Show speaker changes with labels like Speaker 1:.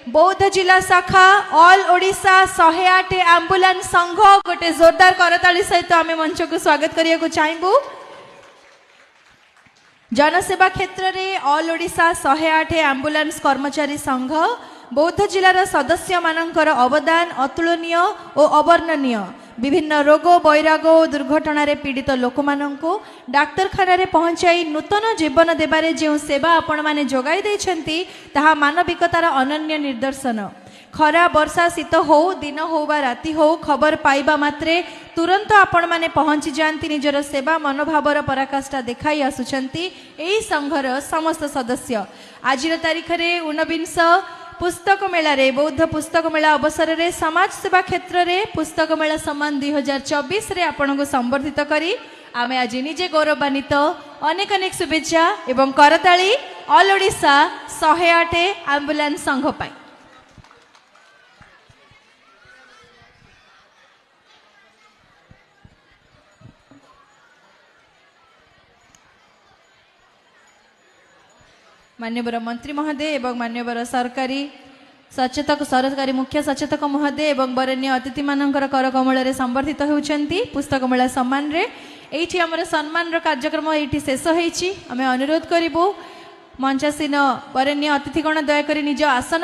Speaker 1: बौद्ध जिला शाखा ऑल ओडिशा 108 एम्बुलेंस संघ गोटे जोरदार करताली सहित आम मंच को स्वागत करने को चाहबू। जनसेवा क्षेत्र में ऑल ओडिशा 108 एम्बुलेंस कर्मचारी संघ बौद्ध जिलार सदस्य मानकर अवदान अतुलनीय और अवर्णनीय। विभिन्न रोग बैराग और दुर्घटना पीड़ित लोक मानू डाक्तरखाना पहुंचाई नूतन जीवन देबारे जो सेवा आपण माने जोगाई देछंती ताहा मानविकतार अनन्य निदर्शन। खरा वर्षा शीत हो दिन हो बा राति हो खबर पाइबा मात्रे तुरंत आपण माने पहुंची जाती निजर सेवा मनोभावर पराकाष्ठा देखाई आसुछंती एही संघर समस्त सदस्य। आज तारीख में 19 पुस्तक मेला रे बौद्ध पुस्तक मेला अवसर में समाज सेवा क्षेत्र में पुस्तक मेला सम्मान 2024 रे आपण को संबर्धित करी आमे आज निजे गौरवान्वित अनेक अनेक शुभेच्छा एवं करताली ऑल ओडिशा 108 एम्बुलेंस संघ पाई। मान्यवर मंत्री महोदय एवं मान्यवर सरकारी मुख्य सचेतक महोदय एवं वरेण्य अतिथि मानकर कर कमल संबर्धित होउछंती पुस्तक मेला सम्मान रे। एठी हमर सम्मान कार्यक्रम एठी शेष होईछि। आमे अनुरोध करिबो मंचासीन वरेण्य अतिथिगण दयाकरी निज आसन